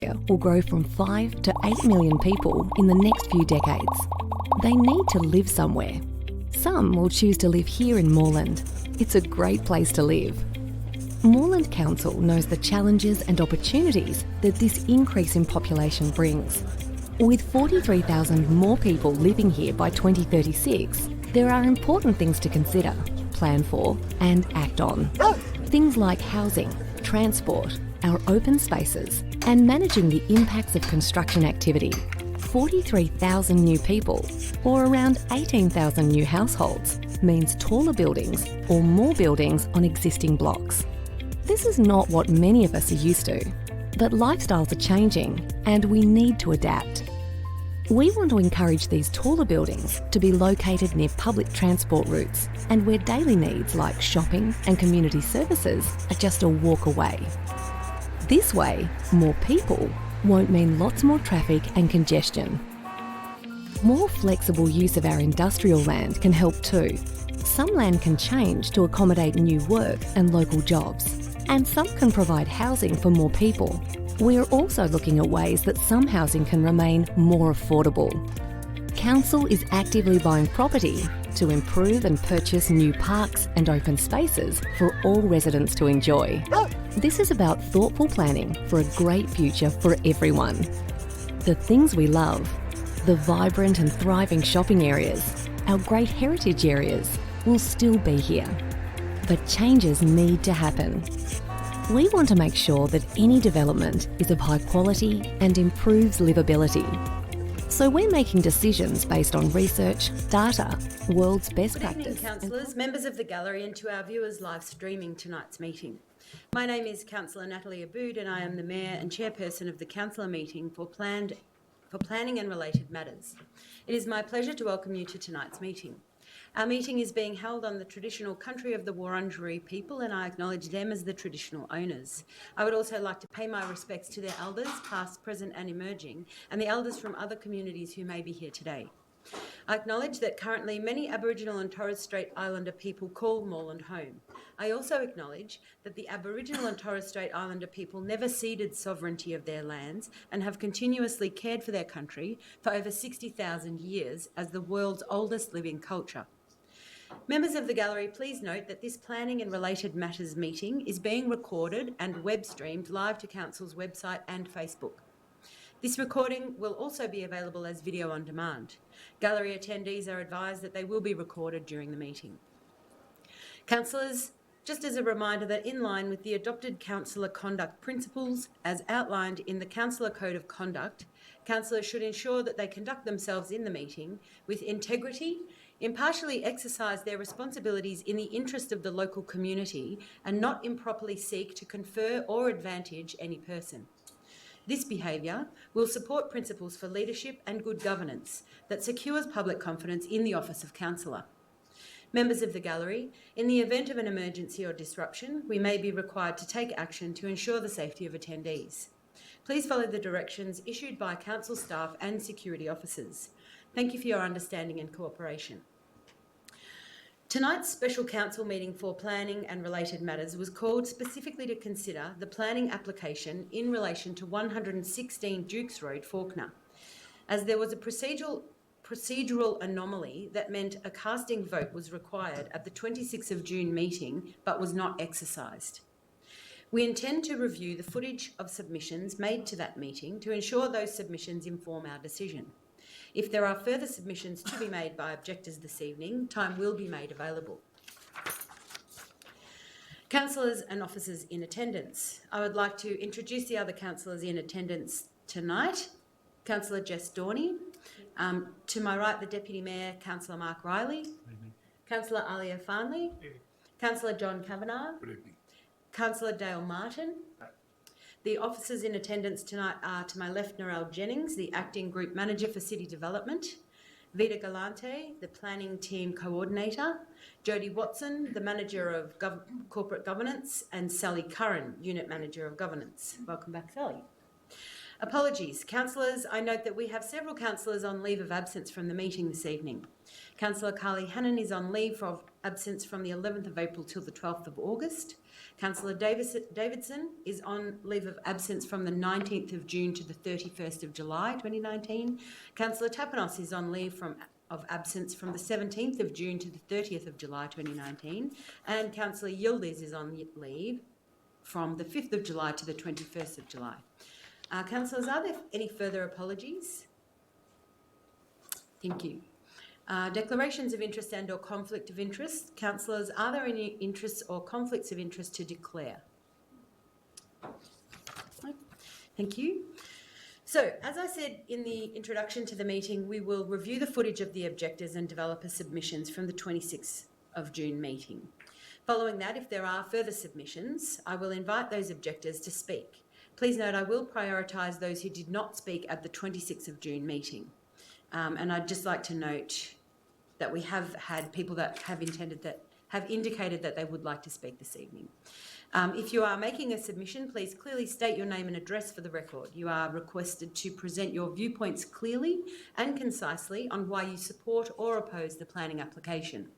will grow from 5 to 8 million people in the next few decades. They need to live somewhere. Some will choose to live here in Moreland. It's a great place to live. Moreland Council knows the challenges and opportunities that this increase in population brings. With 43,000 more people living here by 2036, there are important things to consider, plan for and act on. Things like housing, transport, our open spaces and managing the impacts of construction activity. 43,000 new people, or around 18,000 new households, means taller buildings or more buildings on existing blocks. This is not what many of us are used to, but lifestyles are changing and we need to adapt. We want to encourage these taller buildings to be located near public transport routes and where daily needs like shopping and community services are just a walk away. This way, more people won't mean lots more traffic and congestion. More flexible use of our industrial land can help too. Some land can change to accommodate new work and local jobs, and some can provide housing for more people. We're also looking at ways that some housing can remain more affordable. Council is actively buying property to improve and purchase new parks and open spaces for all residents to enjoy. This is about thoughtful planning for a great future for everyone. The things we love, the vibrant and thriving shopping areas, our great heritage areas, will still be here. But changes need to happen. We want to make sure that any development is of high quality and improves livability. So we're making decisions based on research, data, world's best practice. Good evening, councillors, members of the gallery and to our viewers live streaming tonight's meeting. My name is Councillor Natalie Aboud and I am the Mayor and Chairperson of the Councillor meeting for Planning and Related Matters. It is my pleasure to welcome you to tonight's meeting. Our meeting is being held on the traditional country of the Wurundjeri people and I acknowledge them as the traditional owners. I would also like to pay my respects to their elders, past, present and emerging, and the elders from other communities who may be here today. I acknowledge that currently many Aboriginal and Torres Strait Islander people call Moreland home. I also acknowledge that the Aboriginal and Torres Strait Islander people never ceded sovereignty of their lands and have continuously cared for their country for over 60,000 years as the world's oldest living culture. Members of the gallery, please note that this Planning and Related Matters meeting is being recorded and web streamed live to Council's website and Facebook. This recording will also be available as video on demand. Gallery attendees are advised that they will be recorded during the meeting. Councillors, just as a reminder that in line with the adopted councillor conduct principles as outlined in the Councillor Code of Conduct, councillors should ensure that they conduct themselves in the meeting with integrity, impartially exercise their responsibilities in the interest of the local community and not improperly seek to confer or advantage any person. This behaviour will support principles for leadership and good governance that secures public confidence in the office of councillor. Members of the gallery, in the event of an emergency or disruption, we may be required to take action to ensure the safety of attendees. Please follow the directions issued by council staff and security officers. Thank you for your understanding and cooperation. Tonight's special council meeting for Planning and Related Matters was called specifically to consider the planning application in relation to 116 Dukes Road, Fawkner, as there was a procedural anomaly that meant a casting vote was required at the 26th of June meeting but was not exercised. We intend to review the footage of submissions made to that meeting to ensure those submissions inform our decision. If there are further submissions to be made by objectors this evening, time will be made available. Councillors and officers in attendance. I would like to introduce the other councillors in attendance tonight. Councillor Jess Dorney. To my right, the Deputy Mayor, Councillor Mark Riley. Councillor Alia Farnley. Councillor John Kavanagh. Good evening. Councillor Dale Martin. The officers in attendance tonight are to my left, Narelle Jennings, the Acting Group Manager for City Development, Vida Galante, the Planning Team Coordinator, Jodie Watson, the Manager of Corporate Governance, and Sally Curran, Unit Manager of Governance. Welcome back, Sally. Apologies. Councillors, I note that we have several councillors on leave of absence from the meeting this evening. Councillor Carly Hannon is on leave of absence from the 11th of April till the 12th of August. Councillor Davidson is on leave of absence from the 19th of June to the 31st of July 2019. Councillor Tapanos is on leave of absence from the 17th of June to the 30th of July 2019. And Councillor Yildiz is on leave from the 5th of July to the 21st of July. Councillors, are there any further apologies? Thank you. Declarations of interest and or conflict of interest. Councillors, are there any interests or conflicts of interest to declare? No? Thank you. So, as I said in the introduction to the meeting, we will review the footage of the objectors and developer submissions from the 26th of June meeting. Following that, if there are further submissions, I will invite those objectors to speak. Please note I will prioritise those who did not speak at the 26th of June meeting. And I'd just like to note that we have had people that have indicated that they would like to speak this evening. If you are making a submission, please clearly state your name and address for the record. You are requested to present your viewpoints clearly and concisely on why you support or oppose the planning application.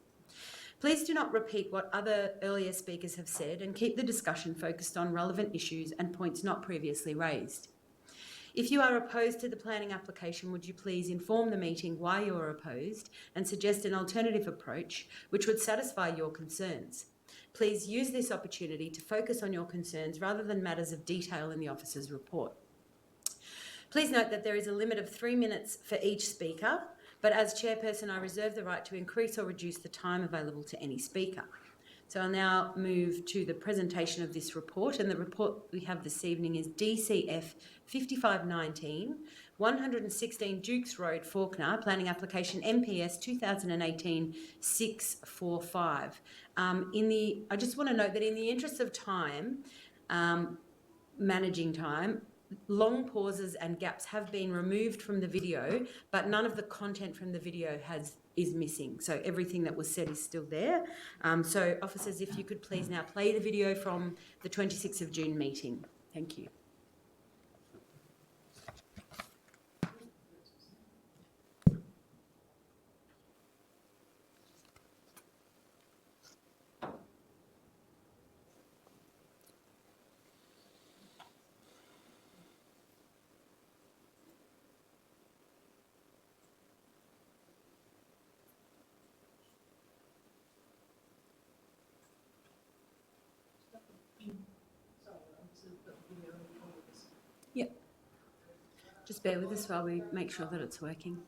Please do not repeat what other earlier speakers have said and keep the discussion focused on relevant issues and points not previously raised. If you are opposed to the planning application, would you please inform the meeting why you are opposed and suggest an alternative approach which would satisfy your concerns? Please use this opportunity to focus on your concerns rather than matters of detail in the officer's report. Please note that there is a limit of 3 minutes for each speaker, but as chairperson, I reserve the right to increase or reduce the time available to any speaker. So I'll now move to the presentation of this report, and the report we have this evening is DCF 5519, 116 Dukes Road, Fawkner, planning application MPS 2018-645. I just want to note that in the interest of time, managing time, long pauses and gaps have been removed from the video, but none of the content from the video is missing. So everything that was said is still there. So officers, if you could please now play the video from the 26th of June meeting. Thank you. Yep. Just bear with us while we make sure that it's working.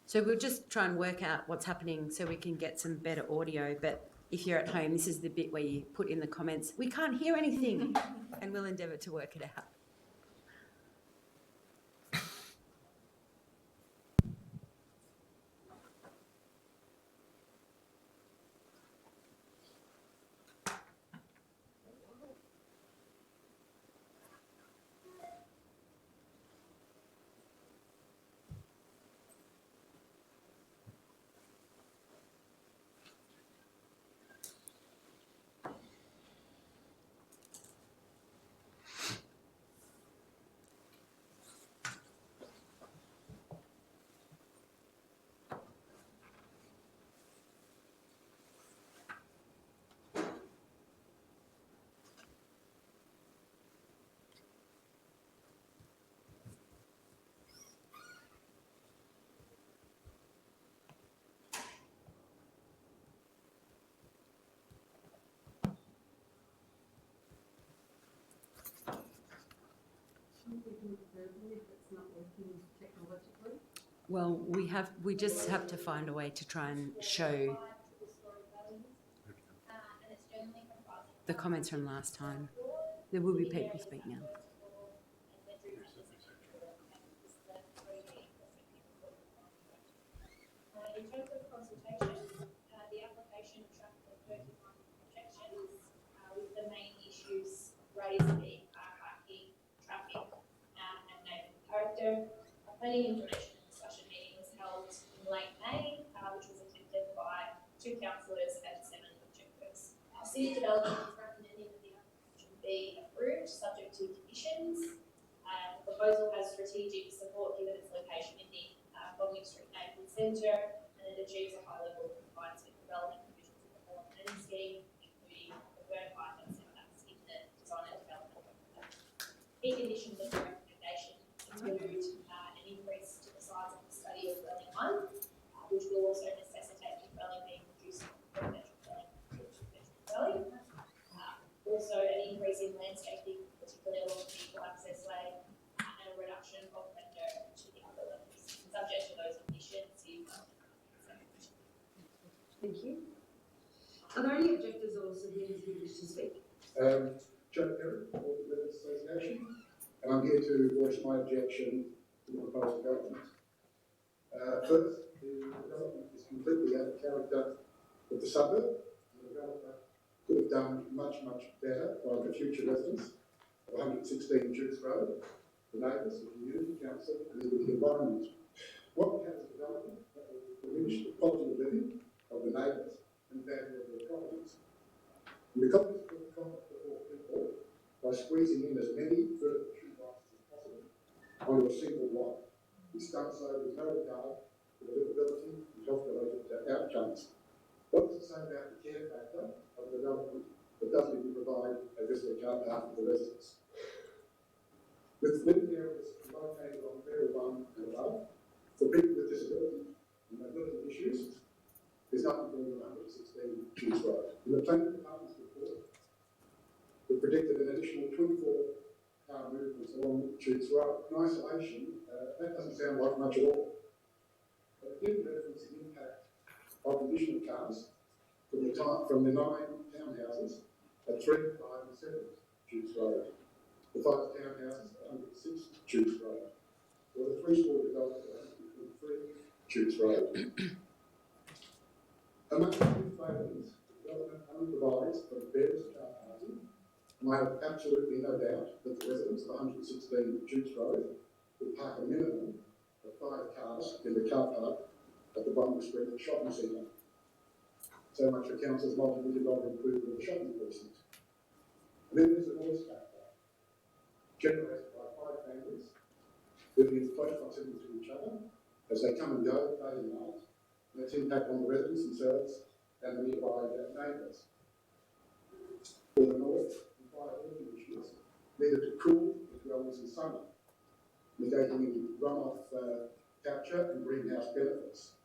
So we'll just try and work out what's happening so we can get some better audio. But if you're at home, this is the bit where you put in the comments, we can't hear anything, and we'll endeavour to work it out. working verbally if it's not working technologically? Well, we just have to find a way to try and show the comments from last time. There will be people speak now. In terms of consultation, the application attracted 31 objections, with the main issues raised being parking, traffic, and neighbourhood character. A planning information and discussion meeting was held in late May, which was attended by 2 councillors and 7 objectors. City Development is recommending that the application be approved, subject to conditions. The proposal has strategic support given its location in the Bodling Street neighbourhood centre, and it achieves a high level of compliance with the relevant provisions of the Hall planning scheme, including the burn height and setbacks in the design and development. Key conditions of the recommendation include an increase to the size of the study of dwelling 1, which will also necessitate the dwelling being reduced from residential dwelling to residential dwelling. Also, an increase in landscaping, particularly along the vehicle access way, and a reduction of window to the upper levels. Subject to those conditions, Thank you. Are there any objectors or civilians who wish to speak? Joe Perry, Water Builders Association, and I'm here to voice my objection to the proposed development. First, the development is completely out of character with the suburb. The developer could have done much, much better by the future residents of 116 Jukes Road, the neighbours, the community council, and even the environment. What we have is a development that will diminish the quality of living of the neighbours and value of their properties. And because it's put the profit before people by squeezing in as many further tree rights as possible onto a single lot, it's done so with no regard to the livability and health-related outcomes. What does it say about the care factor of the development that doesn't even provide a visitor car park for the residents? With living areas located on Area 1 and above, for people with disability and mobility issues, there's nothing more than 116 Jukes Road. In the planning department's report, we predicted an additional 24 car movements along Jukes Road. In isolation, that doesn't sound like much at all. But it did reference the impact of additional cars from the 9 townhouses at 3, 5 and 7 Jukes Road, the 5 townhouses at 106 Jukes Road, or the 3-story development at 123 Jukes Road. Among the new failings, the development only provides for various car parking, and I have absolutely no doubt that the residents of 116 Jukes Road will park a minimum of 5 cars in the car park at the Bunbury Street Shopping Centre. So much for council's multi-million-dollar improvement of the shopping precinct. And then there's the noise factor, generated by 5 families living in close proximity to each other as they come and go day and night, and its impact on the residents themselves and the nearby neighbours. For the north, the fire air conditioners needed to cool the dwellings in summer, negating any runoff capture and greenhouse benefits.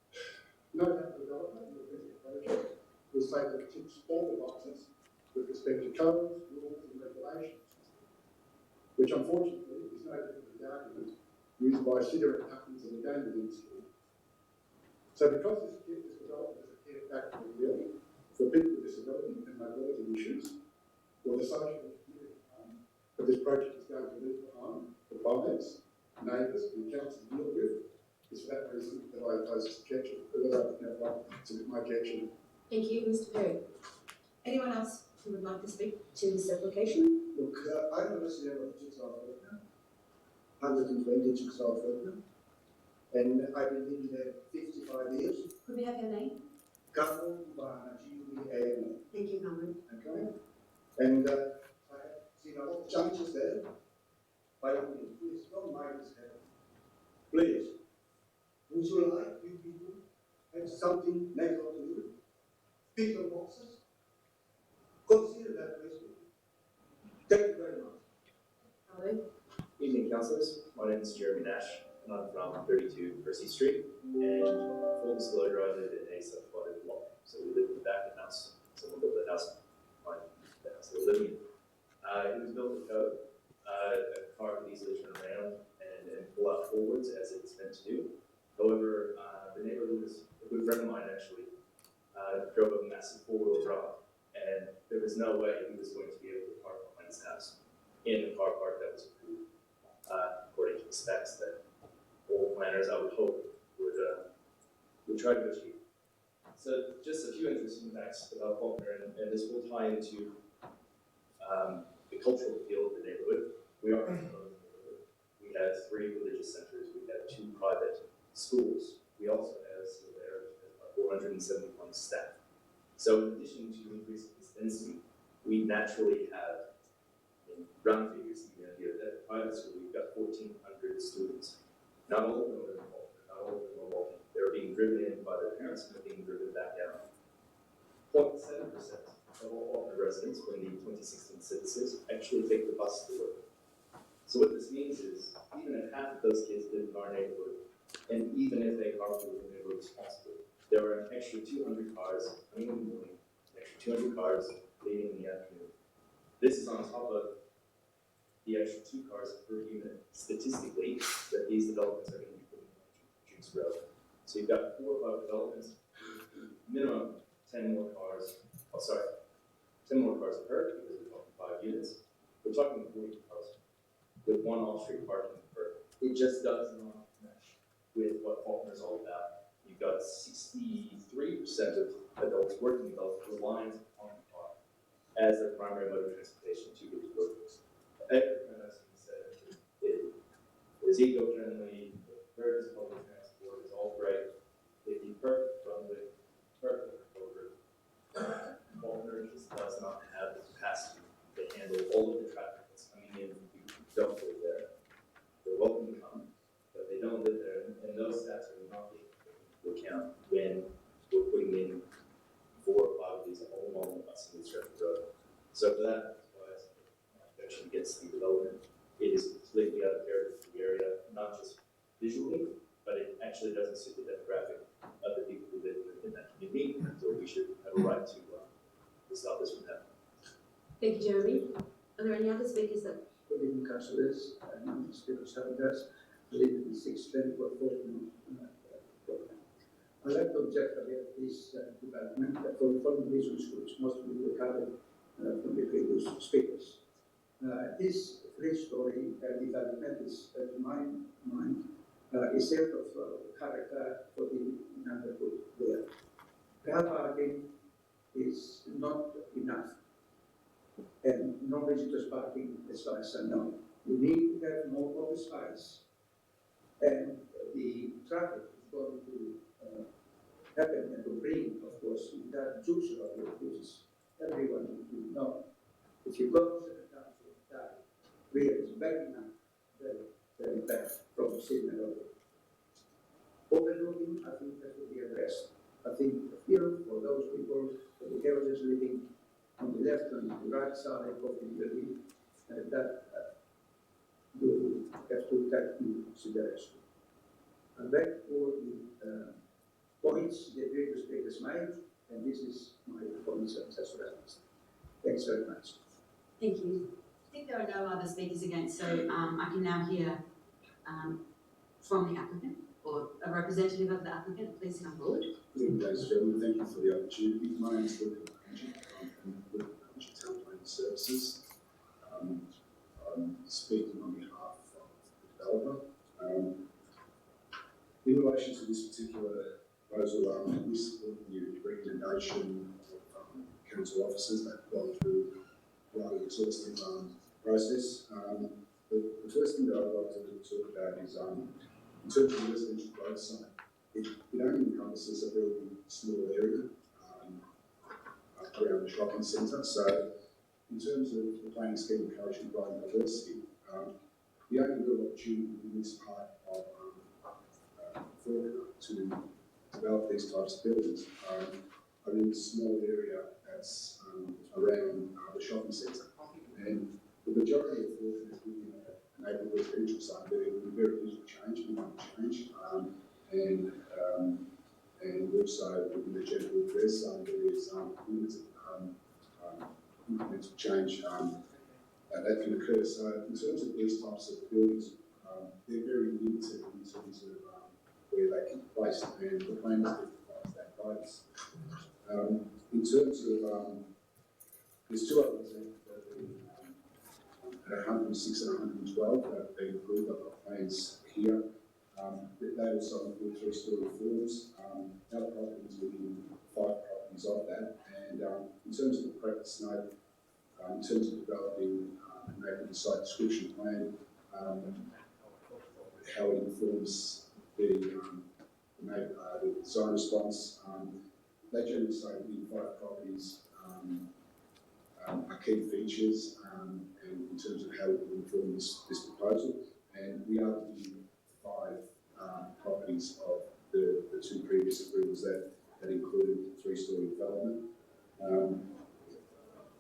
No doubt the developer in the physical project will say that it ticks all the boxes with respect to codes, rules and regulations, which unfortunately is no different than the argument used by cigarette companies in the gaming industry. So because this development is a care factor really for people with disability and mobility issues, or the social and community harm that this project is going to leave behind for buyers, neighbours and council to deal with, is for that reason that I oppose this objection, my objection. Thank you, Mr. Perry. Anyone else who would like to speak to this application? Look, I'm a resident of Jigsaw Felton, 120 Jigsaw Felton, and I've been living there 55 years. Could we have your name? Kamu Bahana, G-U-B-A-N. Thank you, Cameron. Okay? And I have seen a lot of changes there. By all means, please don't mind this happen. Please. Would you like you people have something next door to you? Pick the boxes. Consider that place. Thank you very much. Hello. Evening, councillors. My name is Jeremy Nash, and I'm from 32 Percy Street. And full disclosure, I live in a subdivided block. So we live in the back of the house. Someone built the house behind the house they were living in. It was built with code. A car could easily turn around forwards as it's meant to do. However, the neighborhood is a good friend of mine actually, drove a massive four-wheel drive, and there was no way he was going to be able to park behind his house in the car park that was approved, according to the specs that all planners, I would hope, would try to achieve. So just a few interesting facts about Faulkner, and this will tie into the cultural appeal of the neighborhood. We are a neighborhood. We have 3 religious centers. We have 2 private schools. We also have still there 471 staff. So in addition to increasing this density, we naturally have, in round figures, here at the private school, we've got 1,400 students. Not all of them are involved. Not all of them are walking. They're being driven in by their parents and they're being driven back out. 0.7% of all Faulkner residents, when the 2016 census, actually take the bus to work. So what this means is, even if half of those kids live in our neighborhood, and even if they carpool and they were responsible, there are an extra 200 cars coming in the morning, an extra 200 cars leaving in the afternoon. This is on top of the extra 2 cars per unit, statistically, that these developments are going to be putting on Juice Road. So you've got 4 or 5 developments, minimum 10 more cars, 10 more cars per, because we're talking 5 units. We're talking 40 cars with 1 off-street parking per. It just does not mesh with what Faulkner is all about. You've got 63% of adults, working adults, reliant on the car as their primary mode of transportation to get to work. As he said, it is eco-friendly, very public transport, it's all great. If you park from the park over, Faulkner just does not have the capacity to handle all of the traffic that's coming in from people who don't live there. They're welcome to come, but they don't live there, and those stats are not being taken into account when we're putting in 4 or 5 of these all-along buses in Stratford Road. So for that, that's why it actually gets the development. It is completely out of character for the area, not just visually, but it actually doesn't suit the demographic of the people who live in that community, so we should have a right to stop this from happening. Thank you, Jeremy. Are there any other speakers that? Good evening, councillors, and speakers having us. I live in the 624 Faulkner program. I'd like to object about this development for the following reasons, which mostly were covered from the previous speakers. This 3-story development is, to my mind, is out of character for the neighborhood there. Car parking is not enough, and no visitors parking as far as I know. We need to have more open space, and the traffic is going to happen and to bring, of course, that juice road, which is everyone will know. If you go to the council, that really is backing up very, very bad from Sydney Road. Overlooking, I think that will be addressed. I think here for those people, for the houses living on the left and the right side of the building, that will have to take into consideration. And back for the points the previous speakers made, and this is my points as well. Thanks very much. Thank you. I think there are no other speakers against, so I can now hear from the applicant or a representative of the applicant. Please come forward. Good evening, ladies and gentlemen. Thank you for the opportunity. My name is Luke Angie. I'm from Luke Angie Town Planning Services. I'm speaking on behalf of the developer. In relation to this particular proposal, we support the recommendation of council officers that have gone through quite an exhaustive process. The first thing that I'd like to talk about is in terms of the residential growth site, it only encompasses a very small area around the shopping centre. So in terms of the planning scheme encouraging biodiversity, the only real opportunity in this part of Faulkner to develop these types of buildings are in a small area that's around the shopping centre. And the majority of Faulkner is within a neighbourhood residential site, but it would be very little change, minimal change. And also within the general address zone, there is limited incremental change that can occur. So in terms of these types of buildings, they're very limited in terms of where they can be placed, and the plan provides that guidance. In terms of, there's two other examples that have been at 106 and 112 that have been approved. I've got plans here. They also include three-storey floors. Our properties within 5 properties of that, and in terms of the practice note, in terms of developing and making the site description plan, how it informs the design response. They generally say within 5 properties are key features, and in terms of how it will inform this proposal. And we are within 5 properties of the 2 previous approvals that included 3-storey development.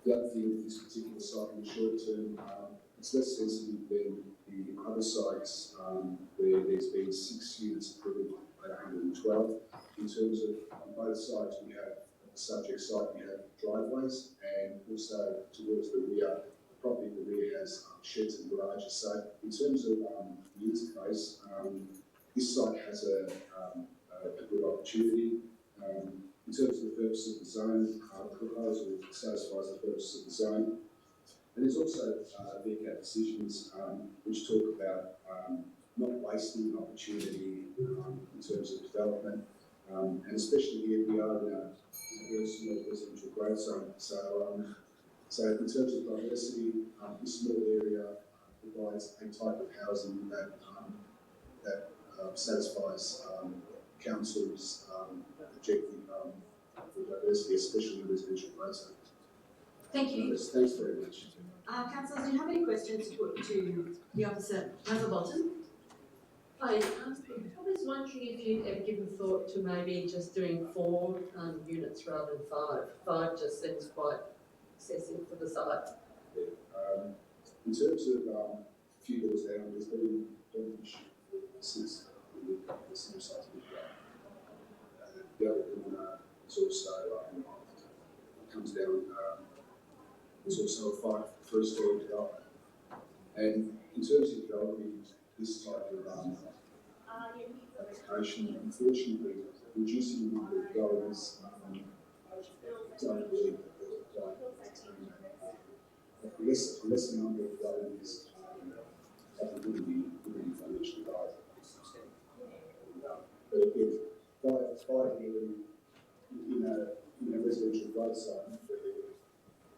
The other thing with this particular site in the short term, it's less sensitive than the other sites where there's been 6 units approved at 112. In terms of on both sides, we have the subject site, we have driveways, and also towards the rear, the property in the rear has sheds and garages. So in terms of the interface, this site has a good opportunity. In terms of the purpose of the zone, the proposal satisfies the purpose of the zone. And there's also VCAT decisions which talk about not wasting an opportunity in terms of development. And especially here, we are in a very small residential growth zone. So in terms of diversity, this small area provides a type of housing that satisfies council's objective for diversity, especially in residential growth zone. Thank you. Thanks very much. Councillors, do you have any questions to put to the officer? Councillor Bolton? Hi, I was wondering if you'd ever given thought to maybe just doing 4 units rather than 5. 5 just seems quite excessive for the site. Yeah. In terms of a few doors down, there's been an issue since the same size big the other one is also comes down. It's also a 3-storey development. And in terms of developing this type of application, unfortunately, reducing the number of dwellings don't really less the number of dwellings wouldn't be financially viable. But again, by in a residential growth zone,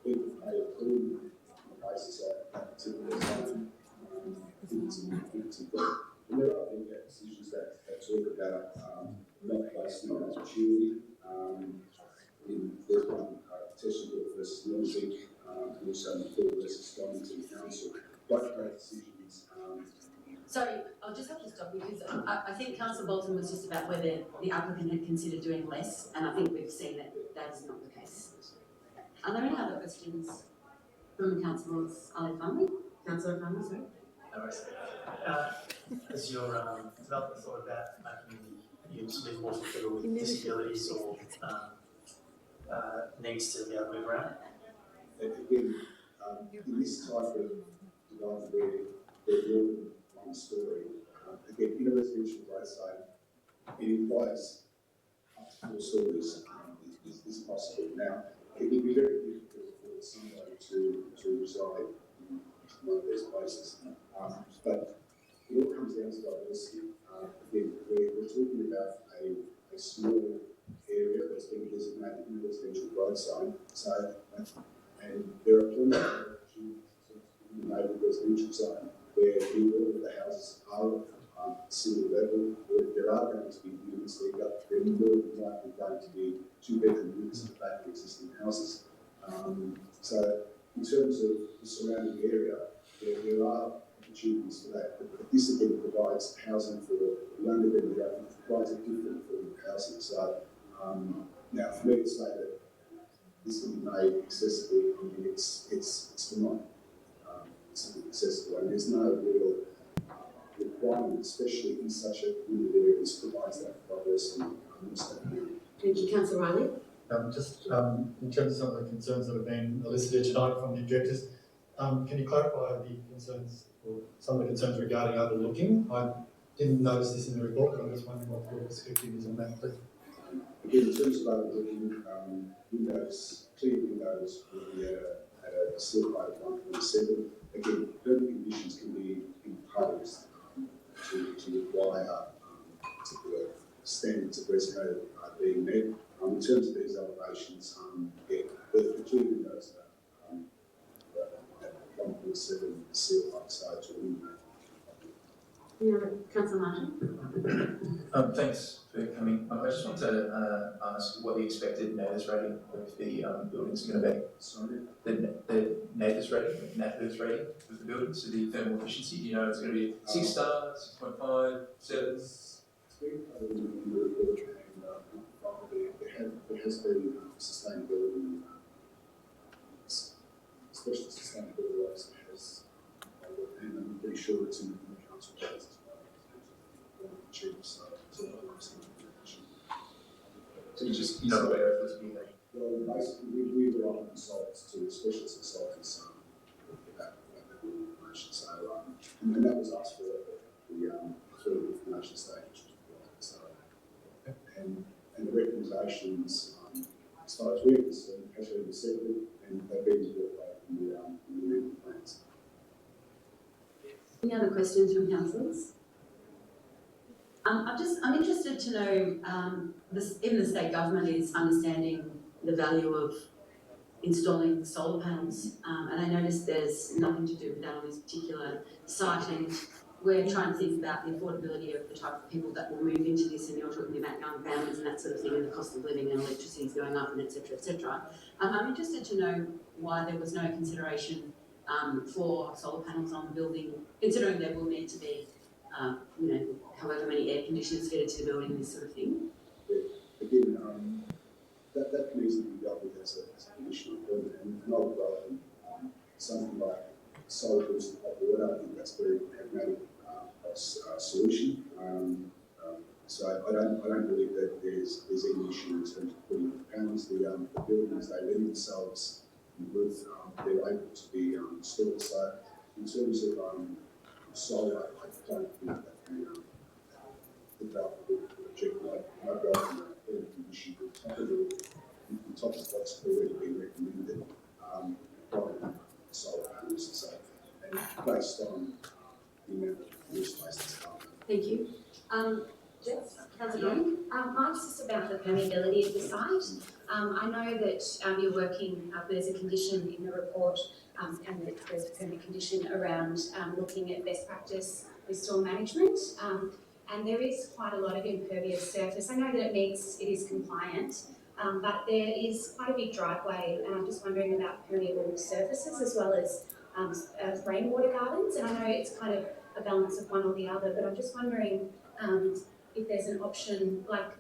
people may approve on the basis of that particular zone. And there are decisions that talk about not wasting an opportunity. There's one Tesla versus Merri-bek, and also McCall versus Donington Council. Both great decisions. Sorry, I'll just have to stop you because I think Councillor Bolton was just about whether the applicant had considered doing less, and I think we've seen that that is not the case. Are there any other questions from Councillors Ali-Family? Councillor Family, sorry. No worries. Has your development thought about making the units live more for people with disabilities or needs to be able to move around? Again, in this type of development where they're more than 1 story, again, in a residential growth zone, it implies up to 4 stories is possible. Now, it would be very difficult for somebody to reside in one of these places. But it all comes down to diversity. Again, we're talking about a small area that's been designated in a residential growth zone. So, and there are plenty of opportunities in the neighbourhood residential zone where all of the houses are single level, where there are going to be units there, they're more than likely going to be 2-bedroom units at the back of existing houses. So, in terms of the surrounding area, there are opportunities for that. But this again provides housing for younger demographics, provides a different form of housing. So, now for me to say that this can be made accessible, I mean, it's not accessible, and there's no real requirement, especially in such a limited area. This provides that diversity. Thank you, Councillor Riley. Just in terms of some of the concerns that have been elicited tonight from the objectors, can you clarify the concerns or some of the concerns regarding overlooking. I didn't notice this in the report, but I'm just wondering what your perspective is on that. But again, in terms of overlooking, windows, clear windows will be at a sill height of 1.7. Again, permanent conditions can be imposed to require particular standards of res code being met. In terms of these elevations, the clear windows are at 1.7 sill height, so it's a window. Councillor Martin. Thanks for coming. I just want to ask what the expected NATHERS rating of the buildings are going to be. Sorry? The NATHERS rating of the buildings, so the thermal efficiency. Do you know it's going to be 6 stars, 6.5, 7? In the report, and there has been sustainability, especially sustainability officer has, and I'm pretty sure it's in the council plans as well. So you're not aware of this being there? Well, basically, we rely on consultants to specialist consultants for that information. So, and that was asked for the information stage, which was provided. So, and the recommendations, as far as we're concerned, has been accepted and they've been incorporated in the amendment plans. Any other questions from councillors? I'm interested to know, even the state government is understanding the value of installing solar panels, and I noticed there's nothing to do with that on this particular site, and we're trying to think about the affordability of the type of people that will move into this, and you're talking about young families and that sort of thing, and the cost of living and electricity is going up, and et cetera, et cetera. I'm interested to know why there was no consideration for solar panels on the building, considering there will need to be however many air conditioners fitted to the building, this sort of thing. Again, that can easily be dealt with as a conditional permit, and I would rather something like solar boosted hot water. I think that's a very pragmatic solution. So I don't believe that there's any issue in terms of putting panels. The buildings, they lend themselves with they're able to be installed. So in terms of solar, I don't think that can develop a project like my government condition on top of what's already been recommended, probably solar panels. So, and based on the amount of new space that's coming. Thank you. Jess, councillor Green? Mine's just about the permeability of the site. I know that you're working, there's a condition in the report and there's a permit condition around looking at best practice with storm management. And there is quite a lot of impervious surface. I know that it is compliant, but there is quite a big driveway, and I'm just wondering about permeable surfaces as well as rainwater gardens. And I know it's kind of a balance of one or the other, but I'm just wondering if there's an option, like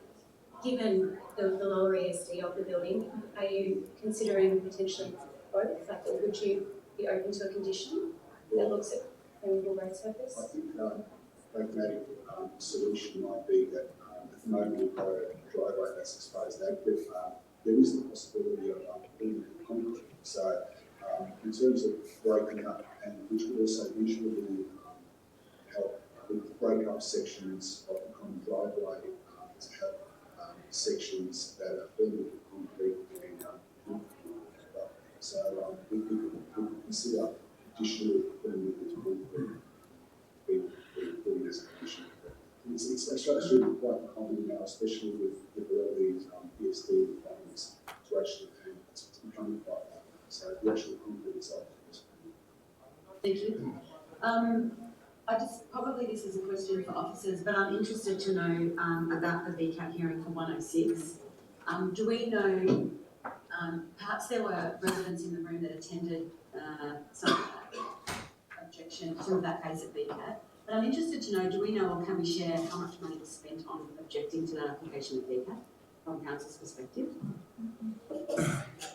given the lower ESD of the building, are you considering potentially both? Like, or would you be open to a condition that looks at permeable road surface? I think pragmatic solution might be that at the moment we've got a driveway that's exposed out, but there is the possibility of putting concrete. So in terms of breaking up, and which would also visually help with break up sections of the common driveway to help sections that are filled with concrete and so we could consider additional permanent concrete being put as a condition. It's actually quite common now, especially with all these ESD requirements to actually it's becoming quite common. So the actual concrete itself is Thank you. Probably this is a question for officers, but I'm interested to know about the VCAT hearing for 106. Do we know, perhaps there were residents in the room that attended some objection to that case at VCAT, but I'm interested to know, do we know or can we share how much money was spent on objecting to that application at VCAT from council's perspective?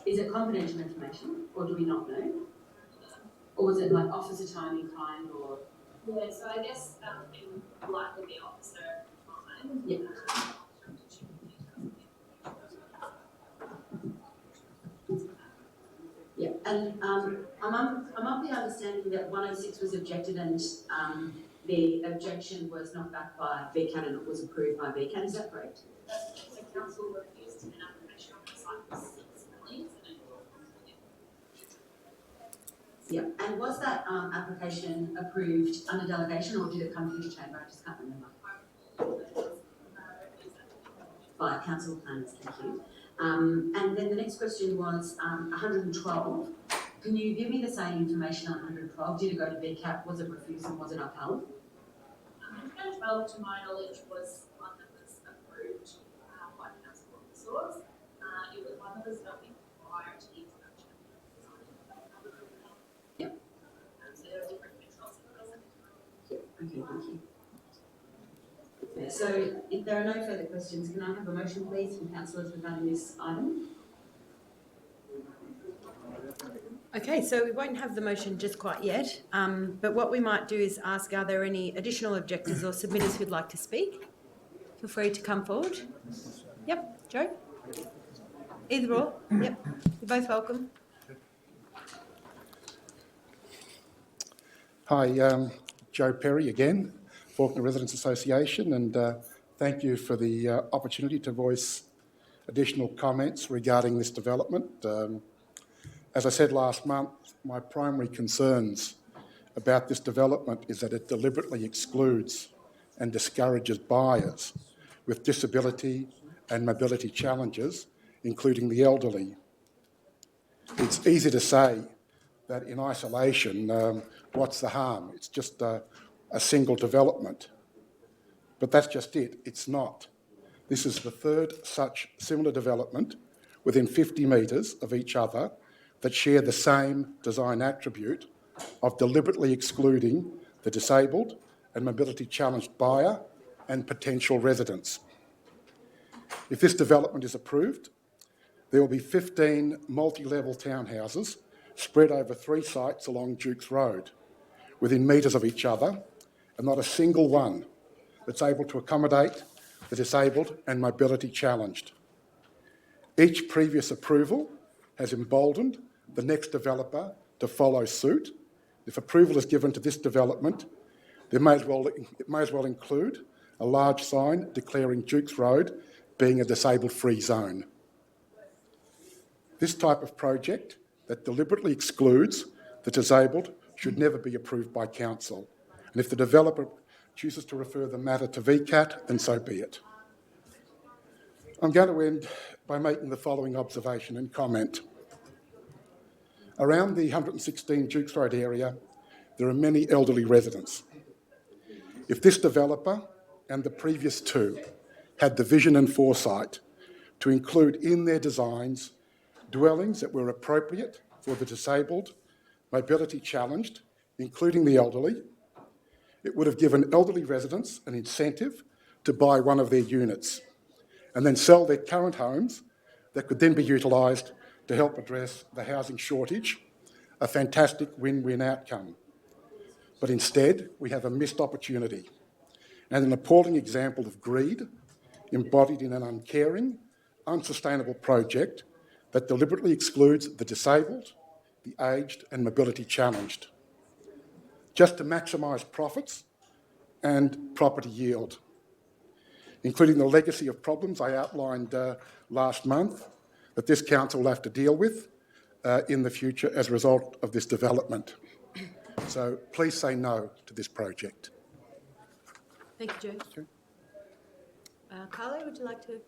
Is it confidential information or do we not know? Or was it like officer time in kind or? Yeah, so I guess it will likely be officer time. Yeah. Yeah. And I'm of the understanding that 106 was objected and the objection was not backed by VCAT and it was approved by VCAT. Is that correct? The council refused an application on the site for 6 buildings and Yeah. And was that application approved under delegation or did it come through the chamber? I just can't remember. By council planners, thank you. And then the next question was 112. Can you give me the same information on 112? Did it go to VCAT? Was it refused and was it upheld? 112, to my knowledge, was one that was approved by council officers. It was one that was dealt with prior to the introduction of the design. Yep. So there are different controls in place. Okay, thank you. Okay, so if there are no further questions, can I have a motion please from councillors regarding this item? Okay, so we won't have the motion just quite yet, but what we might do is ask, are there any additional objectors or submitters who'd like to speak? Feel free to come forward. Yep, Joe? Either or, yep, you're both welcome. Hi, Joe Perry again, Fawkner Residents Association, and thank you for the opportunity to voice additional comments regarding this development. As I said last month, my primary concerns about this development is that it deliberately excludes and discourages buyers with disability and mobility challenges, including the elderly. It's easy to say that in isolation, what's the harm? It's just a single development. But that's just it. It's not. This is the third such similar development within 50 metres of each other that share the same design attribute of deliberately excluding the disabled and mobility challenged buyer and potential residents. If this development is approved, there will be 15 multi-level townhouses spread over 3 sites along Duke's Road, within metres of each other, and not a single one that's able to accommodate the disabled and mobility challenged. Each previous approval has emboldened the next developer to follow suit. If approval is given to this development, it may as well include a large sign declaring Duke's Road being a disabled-free zone. This type of project that deliberately excludes the disabled should never be approved by council. And if the developer chooses to refer the matter to VCAT, then so be it. I'm going to end by making the following observation and comment. Around the 116 Dukes Road area, there are many elderly residents. If this developer and the previous two had the vision and foresight to include in their designs dwellings that were appropriate for the disabled, mobility challenged, including the elderly, it would have given elderly residents an incentive to buy one of their units and then sell their current homes that could then be utilised to help address the housing shortage, a fantastic win-win outcome. But instead, we have a missed opportunity and an appalling example of greed embodied in an uncaring, unsustainable project that deliberately excludes the disabled, the aged and mobility challenged, just to maximise profits and property yield, including the legacy of problems I outlined last month that this council will have to deal with in the future as a result of this development. So please say no to this project. Thank you, Joe. Carlo, would you like to?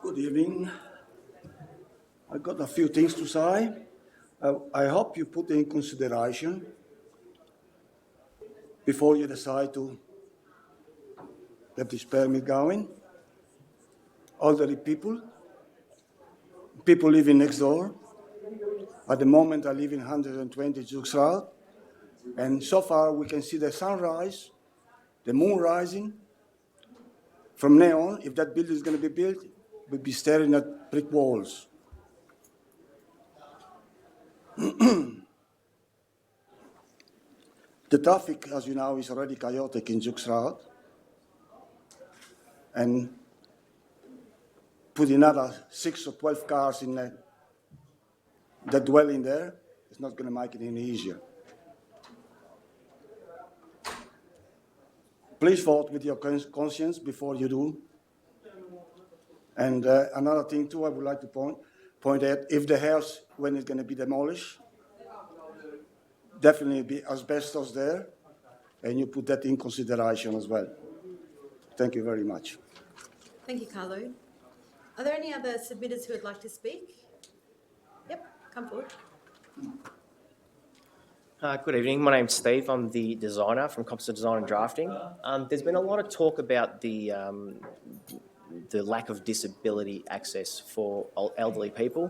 Good evening. I've got a few things to say. I hope you put in consideration before you decide to get this permit going. Elderly people living next door. At the moment, I live in 120 Dukes Road, and so far we can see the sunrise, the moon rising. From now on, if that building is going to be built, we'll be staring at brick walls. The traffic, as you know, is already chaotic in Dukes Road. And put another 6 or 12 cars in that dwelling there. It's not going to make it any easier. Please vote with your conscience before you do. And another thing too, I would like to point out, if the house, when it's going to be demolished, definitely be asbestos there, and you put that in consideration as well. Thank you very much. Thank you, Carlo. Are there any other submitters who would like to speak? Yep, come forward. Good evening. My name's Steve. I'm the designer from Composite Design and Drafting. There's been a lot of talk about the lack of disability access for elderly people.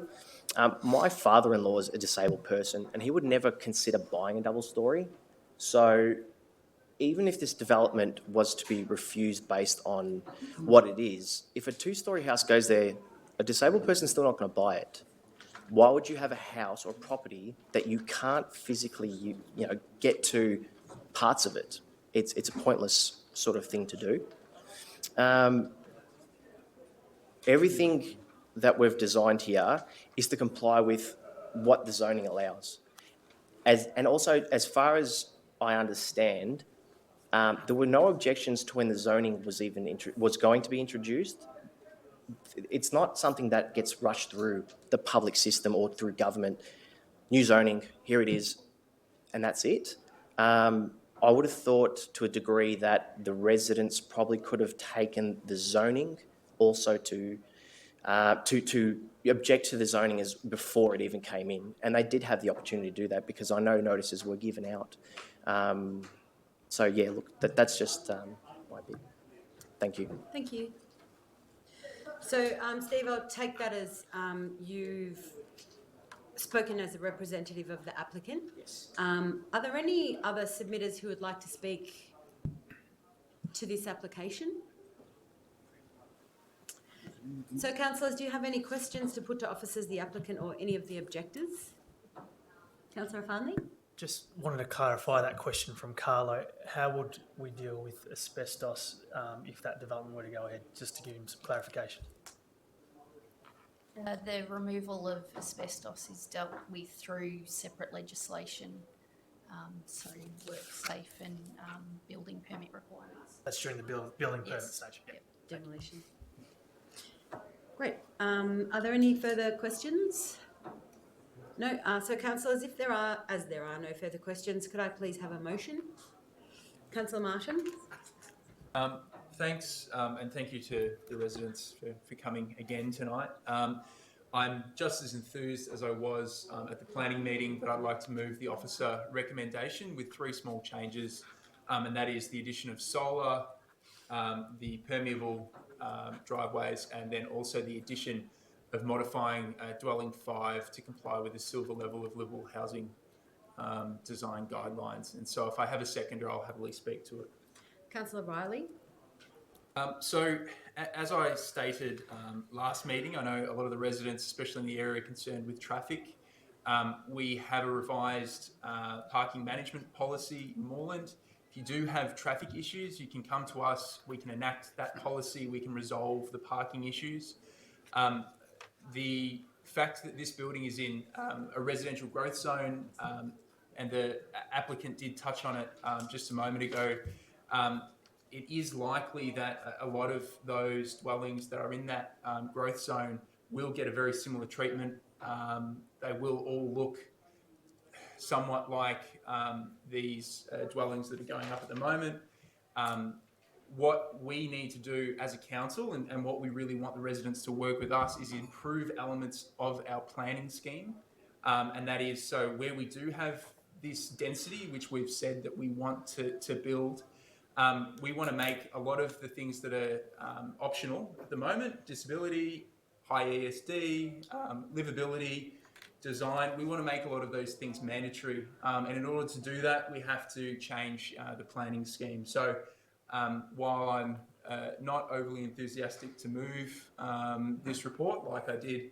My father-in-law is a disabled person, and he would never consider buying a double story. So even if this development was to be refused based on what it is, if a two-story house goes there, a disabled person's still not going to buy it. Why would you have a house or property that you can't physically, get to parts of it? It's a pointless sort of thing to do. Everything that we've designed here is to comply with what the zoning allows. And also, as far as I understand, there were no objections to when the zoning was going to be introduced. It's not something that gets rushed through the public system or through government. New zoning, here it is, and that's it. I would have thought to a degree that the residents probably could have taken the zoning also to object to the zoning as before it even came in, and they did have the opportunity to do that because I know notices were given out. So yeah, look, that's just my bit. Thank you. Thank you. So, Steve, I'll take that as you've spoken as a representative of the applicant. Yes. Are there any other submitters who would like to speak to this application? So, councillors, do you have any questions to put to officers, the applicant, or any of the objectors? Councillor Farnley? Just wanted to clarify that question from Carlo. How would we deal with asbestos if that development were to go ahead? Just to give him some clarification. The removal of asbestos is dealt with through separate legislation, so WorkSafe and building permit requirements. That's during the building permit Yes. stage. Yep, demolition. Great. Are there any further questions? No. So, councillors, if there are no further questions, could I please have a motion? Councillor Martin. Thanks, and thank you to the residents for coming again tonight. I'm just as enthused as I was at the planning meeting, but I'd like to move the officer recommendation with 3 small changes, and that is the addition of solar, the permeable driveways, and then also the addition of modifying dwelling 5 to comply with the silver level of liberal housing design guidelines. And so if I have a seconder, I'll happily speak to it. Councillor Riley. So, as I stated last meeting, I know a lot of the residents, especially in the area concerned with traffic, we have a revised parking management policy in Moreland. If you do have traffic issues, you can come to us, we can enact that policy, we can resolve the parking issues. The fact that this building is in a residential growth zone, and the applicant did touch on it just a moment ago, it is likely that a lot of those dwellings that are in that growth zone will get a very similar treatment. They will all look somewhat like these dwellings that are going up at the moment. What we need to do as a council, and what we really want the residents to work with us, is improve elements of our planning scheme. And that is, so where we do have this density, which we've said that we want to build, we want to make a lot of the things that are optional at the moment, disability, high ESD, livability, design, we want to make a lot of those things mandatory. And in order to do that, we have to change the planning scheme. So while I'm not overly enthusiastic to move this report like I did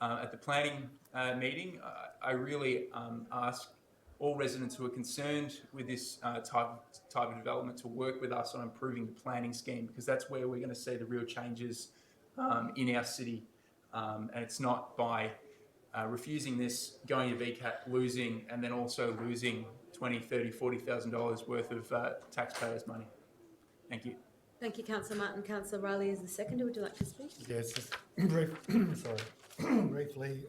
at the planning meeting, I really ask all residents who are concerned with this type of development to work with us on improving the planning scheme, because that's where we're going to see the real changes in our city. And it's not by refusing this, going to VCAT, losing, and then also losing $20,000, $30,000, $40,000 worth of taxpayers' money. Thank you. Thank you, Councillor Martin. Councillor Riley is the seconder. Would you like to speak? Yes, just briefly.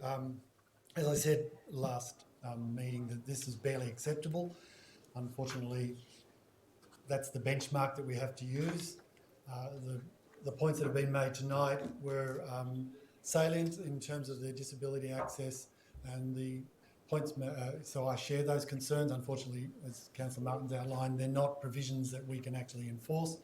As I said last meeting, that this is barely acceptable. Unfortunately, that's the benchmark that we have to use. The points that have been made tonight were salient in terms of the disability access and the points, so I share those concerns. Unfortunately, as Councillor Martin's outlined, they're not provisions that we can actually enforce.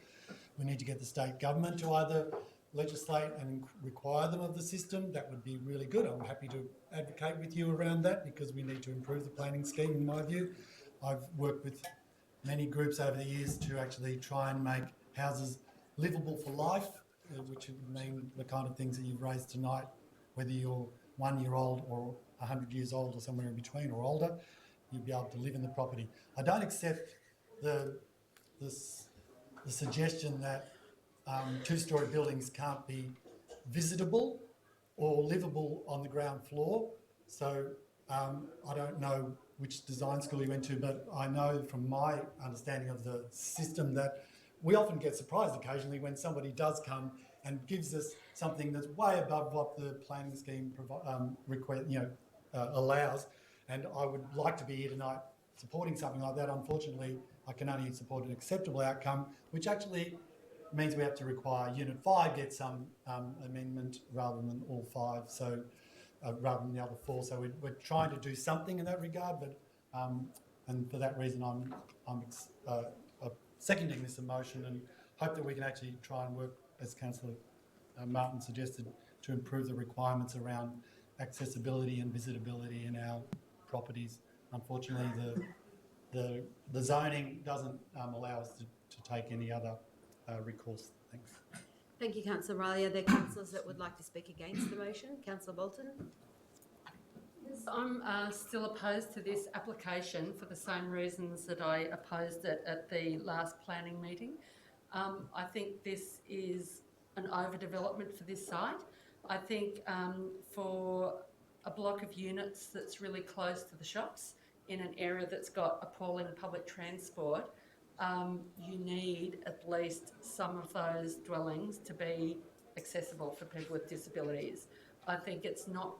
We need to get the state government to either legislate and require them of the system. That would be really good. I'm happy to advocate with you around that because we need to improve the planning scheme, in my view. I've worked with many groups over the years to actually try and make houses livable for life, which would mean the kind of things that you've raised tonight, whether you're 1 year old or 100 years old or somewhere in between or older, you'd be able to live in the property. I don't accept the suggestion that two-storey buildings can't be visitable or livable on the ground floor. So I don't know which design school you went to, but I know from my understanding of the system that we often get surprised occasionally when somebody does come and gives us something that's way above what the planning scheme allows. And I would like to be here tonight supporting something like that. Unfortunately, I can only support an acceptable outcome, which actually means we have to require Unit 5 get some amendment rather than all 5, so rather than the other 4. So we're trying to do something in that regard, but and for that reason, I'm seconding this motion and hope that we can actually try and work, as Councillor Martin suggested, to improve the requirements around accessibility and visitability in our properties. Unfortunately, the zoning doesn't allow us to take any other recourse. Thanks. Thank you, Councillor Riley. Are there councillors that would like to speak against the motion? Councillor Bolton? Yes, I'm still opposed to this application for the same reasons that I opposed it at the last planning meeting. I think this is an overdevelopment for this site. I think for a block of units that's really close to the shops in an area that's got appalling public transport, you need at least some of those dwellings to be accessible for people with disabilities. I think it's not,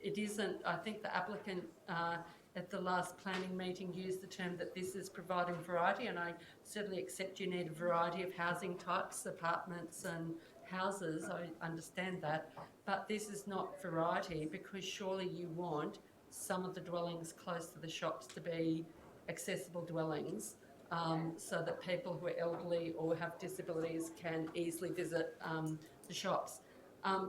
it isn't, I think the applicant at the last planning meeting used the term that this is providing variety, and I certainly accept you need a variety of housing types, apartments and houses, I understand that, but this is not variety because surely you want some of the dwellings close to the shops to be accessible dwellings. So that people who are elderly or have disabilities can easily visit the shops.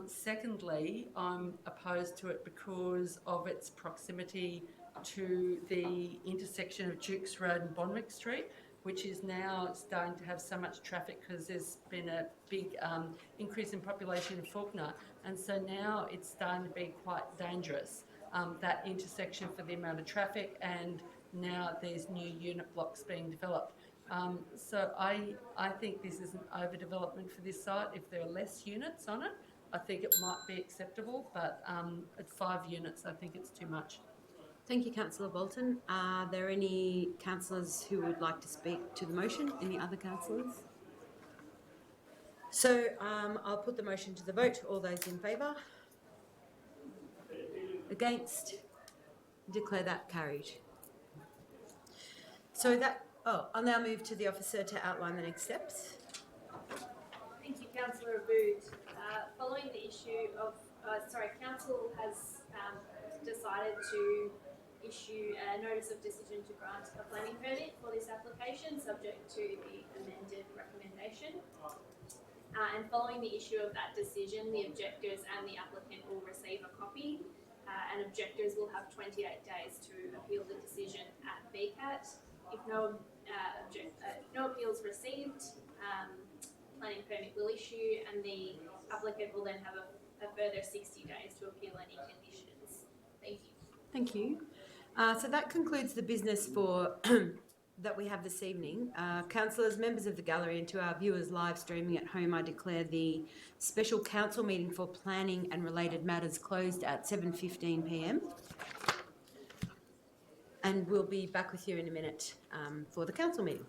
Secondly, I'm opposed to it because of its proximity to the intersection of Dukes Road and Bonwick Street, which is now starting to have so much traffic because there's been a big increase in population in Fawkner, and so now it's starting to be quite dangerous, that intersection for the amount of traffic, and now there's new unit blocks being developed. So I think this is an overdevelopment for this site. If there are less units on it, I think it might be acceptable, but at 5 units, I think it's too much. Thank you, Councillor Bolton. Are there any councillors who would like to speak to the motion? Any other councillors? So I'll put the motion to the vote. All those in favour? Against? Declare that carried. So I'll now move to the officer to outline the next steps. Thank you, Councillor Abood. Following the issue of, Council has decided to issue a notice of decision to grant a planning permit for this application, subject to the amended recommendation. And following the issue of that decision, the objectors and the applicant will receive a copy, and objectors will have 28 days to appeal the decision at VCAT. If no appeals received, planning permit will issue, and the applicant will then have a further 60 days to appeal any conditions. Thank you. Thank you. So that concludes the business for that we have this evening. Councillors, members of the gallery, and to our viewers live streaming at home, I declare the special council meeting for planning and related matters closed at 7:15 p.m. And we'll be back with you in a minute for the council meeting.